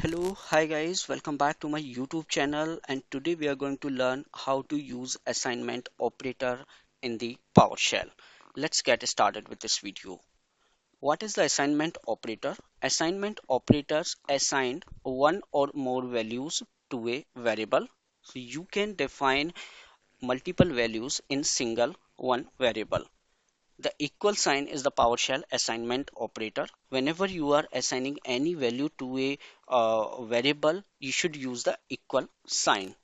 Hello, hi guys, welcome back to my YouTube channel, and today we are going to learn how to use assignment operator in the PowerShell. Let's get started with this video. What is the assignment operator? Assignment operators assign one or more values to a variable. So you can define multiple values in single one variable. The equal sign is the PowerShell assignment operator. Whenever you are assigning any value to a variable, you should use the equal sign.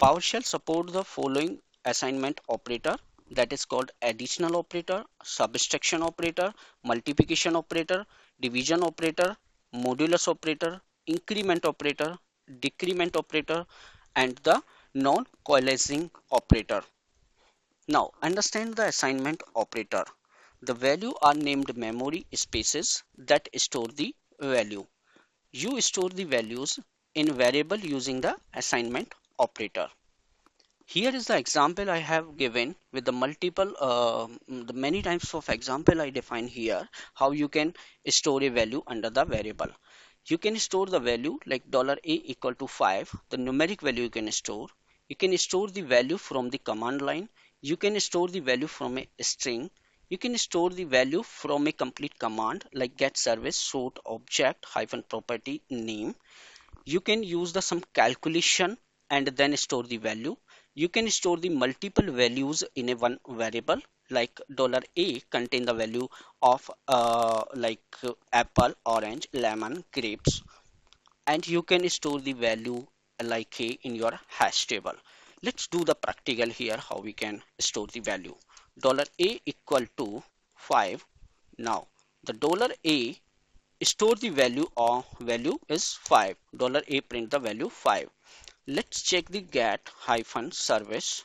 PowerShell supports the following assignment operator, that is called additional operator, subtraction operator, multiplication operator, division operator, modulus operator, increment operator, decrement operator, and the non-coalescing operator. Now understand the assignment operator. The value are named memory spaces that store the value. You store the values in variable using the assignment operator. Here is the example I have given with the the many types of example I define here, how you can store a value under the variable. You can store the value like $a equal to 5, the numeric value you can store. You can store the value from the command line. You can store the value from a string. You can store the value from a complete command like get service sort object hyphen property name. You can use the some calculation and then store the value. You can store the multiple values in a one variable like $a contain the value of apple, orange, lemon, grapes, and you can store the value like a in your hash table. Let's do the practical here how we can store the value. $a equal to 5. Now the $a store the value of value is 5. $a print the value 5. Let's check the get hyphen service,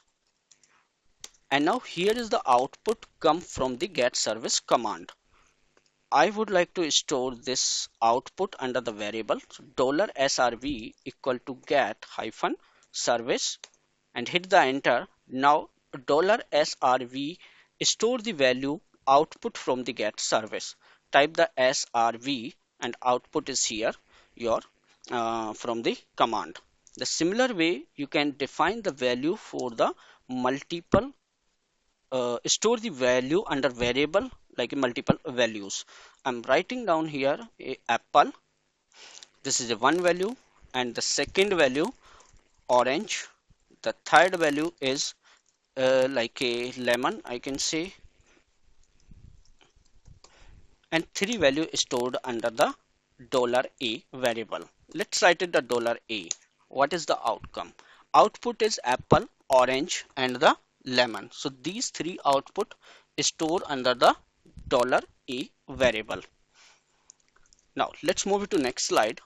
and now here is the output come from the get service command. I would like to store this output under the variable so $srv equal to get hyphen service and hit the enter. Now $srv store the value output from the get service. Type the srv and output is here your from the command. The similar way you can define the value for the multiple store the value under variable like multiple values. I'm writing down here a apple. This is a one value, and the second value orange. The third value is like a lemon, I can say, and three value stored under the $a variable. Let's write it the $a. What is the outcome? Output is apple, orange, and the lemon. So these three output is stored under the $a variable. Now let's move to next slide.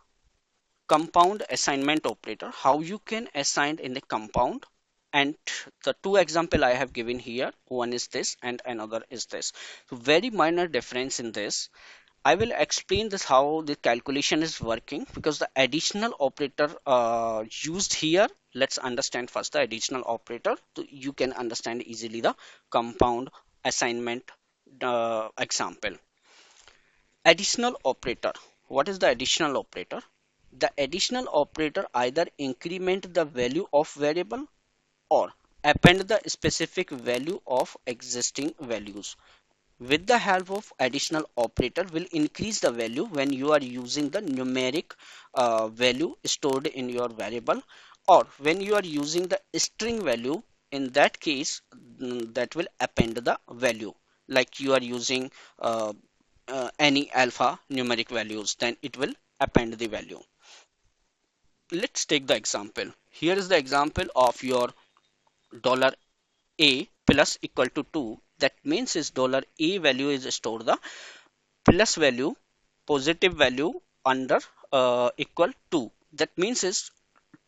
Compound assignment operator, how you can assign in the compound, and the two example I have given here, one is this and another is this. So very minor difference in this. I will explain this how the calculation is working because the additional operator used here. Let's understand first the additional operator so you can understand easily the compound assignment example. Additional operator. What is the additional operator? The additional operator either increment the value of variable or append the specific value of existing values. With the help of additional operator will increase the value when you are using the numeric value stored in your variable, or when you are using the string value. In that case, that will append the value like you are using any alpha numeric values, then it will append the value. Let's take the example. Here is the example of your $a plus equal to 2. That means is $a value is stored the plus value positive value under equal 2. That means is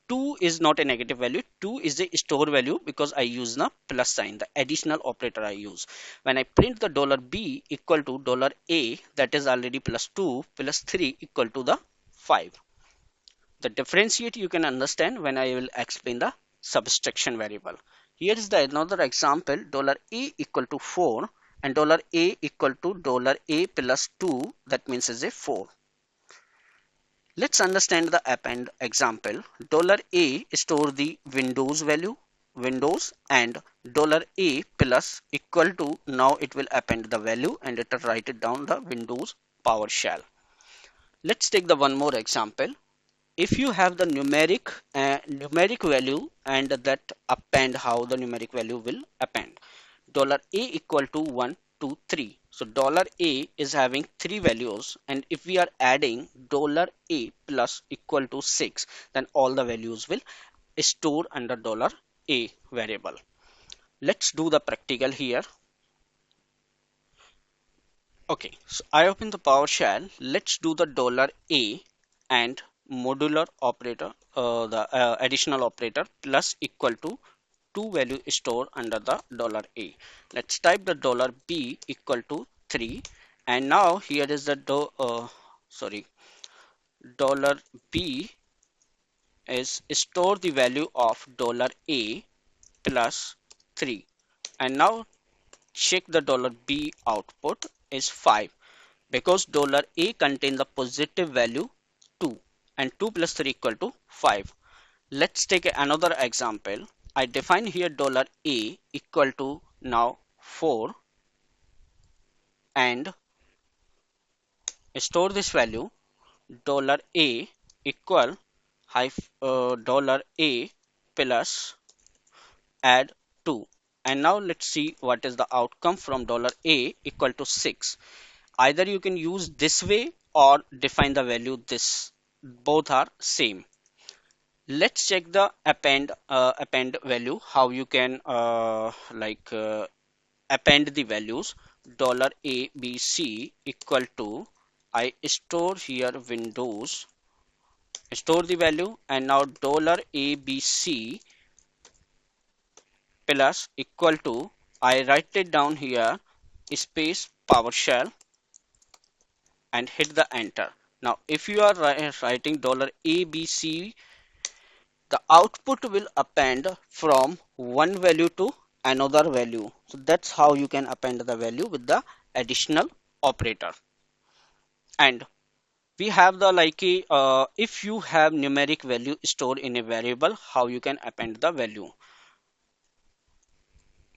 2 is not a negative value, 2 is the store value because I use the plus sign, the additional operator I use. When I print the $b equal to $a, that is already plus 2 plus 3 equal to the 5. The differentiate you can understand when I will explain the subtraction variable. Here is the another example, $a equal to 4 and $a equal to $a plus 2, that means is a 4. Let's understand the append example. $A store the Windows value, Windows, and $A plus equal to, now it will append the value and it will write it down the Windows PowerShell. Let's take the one more example. If you have the numeric value and that append, how the numeric value will append. $A equal to 1, 2, 3. So $A is having three values, and if we are adding $A plus equal to 6, then all the values will store under $A variable. Let's do the practical here. Okay, so I open the PowerShell. Let's do the $A and modular operator, the additional operator plus equal to two value stored under the $A. Let's type the $B equal to 3, and now here is the $B is store the value of $A plus 3, and now check the $B output is 5 because $A contains the positive value 2 and 2 plus 3 equal to 5. Let's take another example. I define here $A equal to now 4 and store this value $A equal $A plus add 2, and now let's see what is the outcome from $A equal to 6. Either you can use this way or define the value this, both are same. Let's check the append value, how you can append the values. $A B C equal to, I store here Windows, store the value, and now $A B C plus equal to, I write it down here, space PowerShell, and hit the enter. Now if you are writing $A B C, the output will append from one value to another value. So that's how you can append the value with the additional operator. And we have the if you have numeric value stored in a variable, how you can append the value.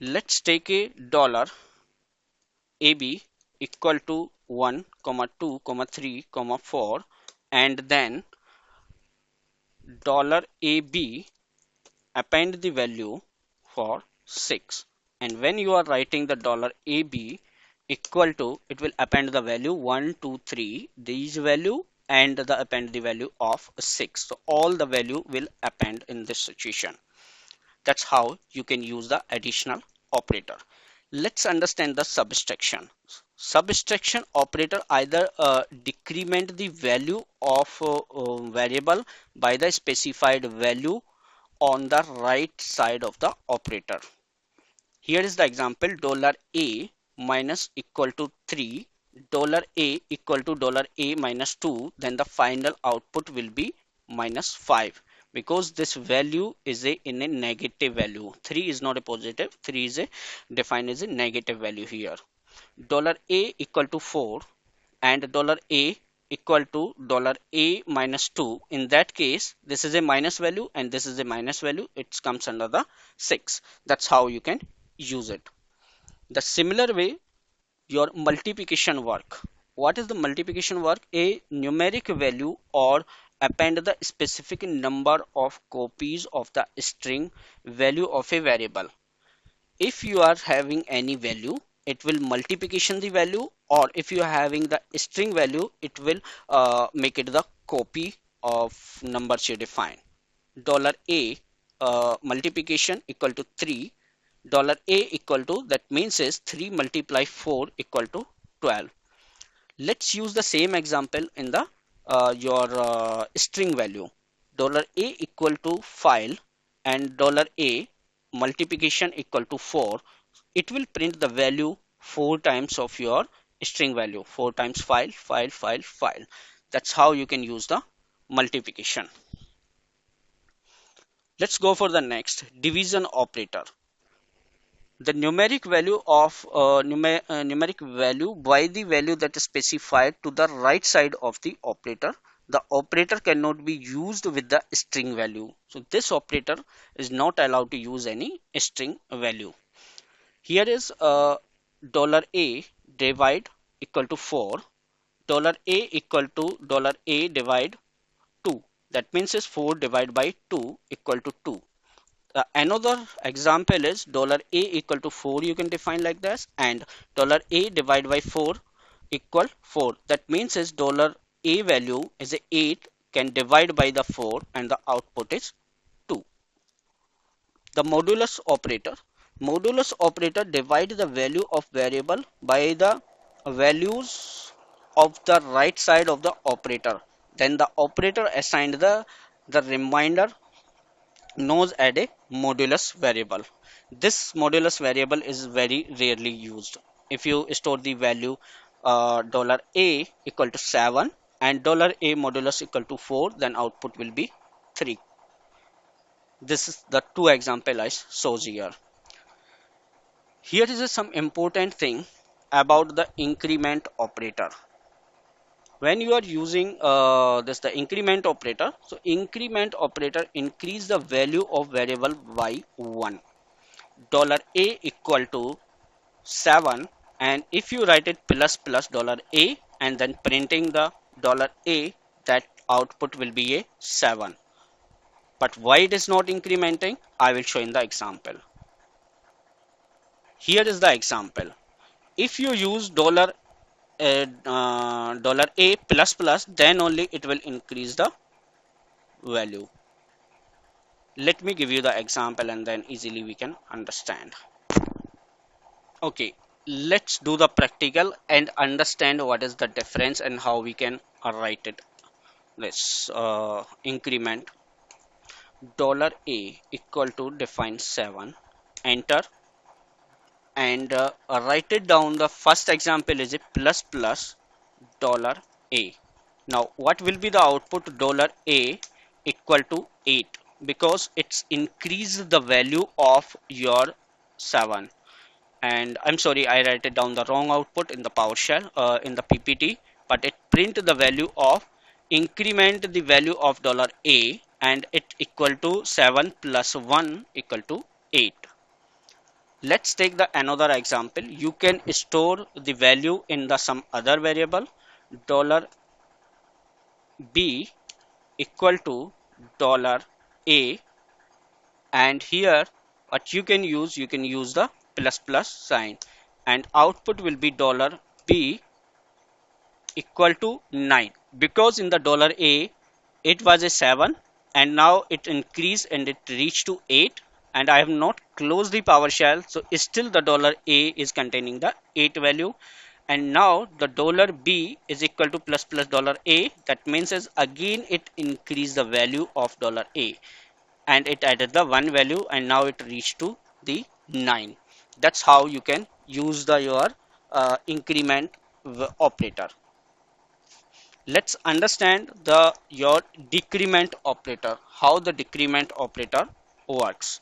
Let's take a $AB equal to 1, 2, 3, 4, and then $AB append the value for 6, and when you are writing the $AB equal to, it will append the value 1, 2, 3, these value, and the append the value of 6. So all the value will append in this situation. That's how you can use the additional operator. Let's understand the subtraction. Subtraction operator either decrement the value of variable by the specified value on the right side of the operator. Here is the example: $A minus equal to 3, $A equal to $A minus 2, then the final output will be minus 5 because this value is in a negative value. 3 is not a positive, 3 is defined as a negative value here. $A equal to 4 and $A equal to $A minus 2. In that case, this is a minus value and this is a minus value. It comes under the 6. That's how you can use it. The similar way, your multiplication work. What is the multiplication work? A numeric value or append the specific number of copies of the string value of a variable. If you are having any value, it will multiplication the value, or if you are having the string value, it will make it the copy of numbers you define. $A multiplication equal to 3, $A equal to, that means is 3 multiply 4 equal to 12. Let's use the same example in the your string value. $A equal to file and $A multiplication equal to 4. It will print the value 4 times of your string value. 4 times file, file, file, file. That's how you can use the multiplication. Let's go for the next division operator. The numeric value of numeric value by the value that is specified to the right side of the operator. the operator cannot be used with the string value. So this operator is not allowed to use any string value. Here is $a divide equal to 4, $a equal to $a divide 2. That means is 4 divided by 2 equal to 2. Another example is $a equal to 4, you can define like this, and $a divided by 4 equal 4. That means is $a value is a 8, can divide by the 4 and the output is 2. The modulus operator divides the value of variable by the values of the right side of the operator. Then the operator assigned the remainder known as a modulus variable. This modulus variable is very rarely used. If you store the value $a equal to 7 and $a modulus equal to 4, then output will be 3. This is the two example I shows here. Here is some important thing about the increment operator. When you are using this the increment operator, so increment operator increase the value of variable by 1. $a equal to 7, and if you write it plus plus $a and then printing the $a, that output will be a 7. But why it is not incrementing, I will show in the example. Here is the example. If you use $a plus plus, then only it will increase the value. Let me give you the example and then easily we can understand. Okay, let's do the practical and understand what is the difference and how we can write it. Let's increment $a equal to define 7, enter, and write it down. The first example is a plus plus $a. Now what will be the output? $a equal to 8, because it's increased the value of your 7. And I'm sorry, I write it down the wrong output in the PowerShell in the PPT, but it print the value of increment the value of $a, and it equal to 7 plus 1 equal to 8. Let's take the another example. You can store the value in the some other variable. $b equal to $a, and here what you can use the plus plus sign, and output will be $b equal to 9, because in the $a it was a 7 and now it increased and it reached to 8, and I have not closed the PowerShell, so still the $a is containing the 8 value, and now the $b is equal to plus plus $a. That means is again it increased the value of $a, and it added the 1 value, and now it reached to the 9. That's how you can use the your increment operator. Let's understand the your decrement operator, how the decrement operator works.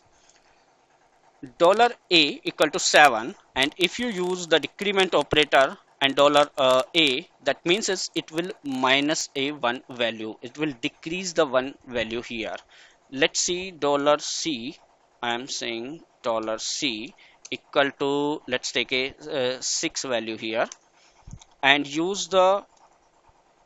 $a equal to 7, and if you use the decrement operator and $a, that means is it will minus a 1 value, it will decrease the 1 value here. Let's see $c, I am saying $c equal to, let's take a 6 value here and use the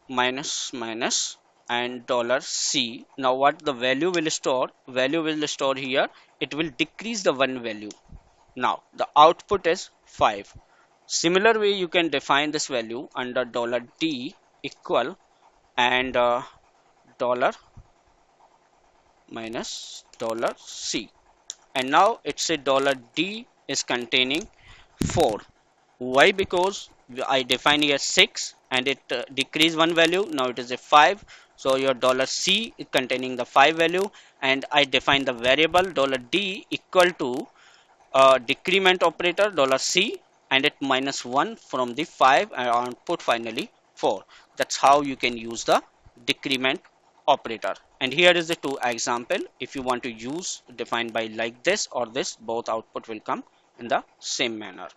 minus minus and $c. Now what the value will store? Value will store here, it will decrease the 1 value. Now the output is 5. Similar way you can define this value under $d equal and dollar minus $c, and now it's a $d is containing 4. Why? Because I define here 6 and it decrease 1 value, now it is a 5, so your $c is containing the 5 value, and I define the variable $d equal to decrement operator $c, and it minus 1 from the 5 and output finally 4. That's how you can use the decrement operator. And here is the two example. If you want to use defined by like this or this, both output will come in the same manner.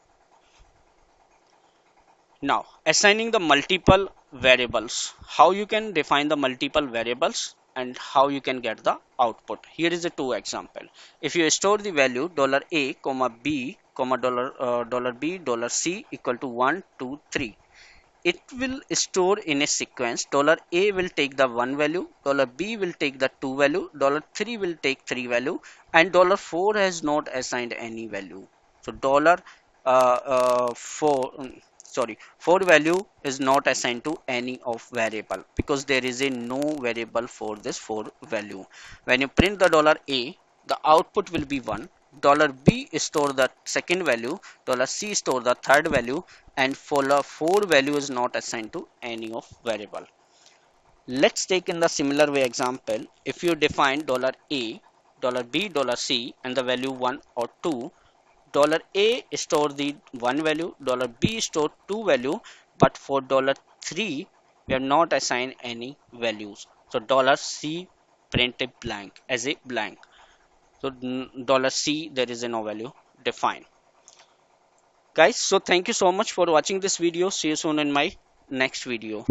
Now assigning the multiple variables, how you can define the multiple variables and how you can get the output. Here is a two example. If you store the value $a comma b comma dollar b dollar c equal to 1 2 3, it will store in a sequence. $a will take the one value, $b will take the two value, $3 will take three value, and $4 has not assigned any value. So four value is not assigned to any of variable because there is a no variable for this four value. When you print the $a, the output will be 1. $b store the second value, $c store the third value, and for the four value is not assigned to any of variable. Let's take in the similar way example. If you define $a, $b, $c and the value 1 or 2, $a store the one value, $b store two value, but for $3 we have not assigned any values. So $c print a blank as a blank. So $c there is a no value defined. Guys, so thank you so much for watching this video. See you soon in my next video.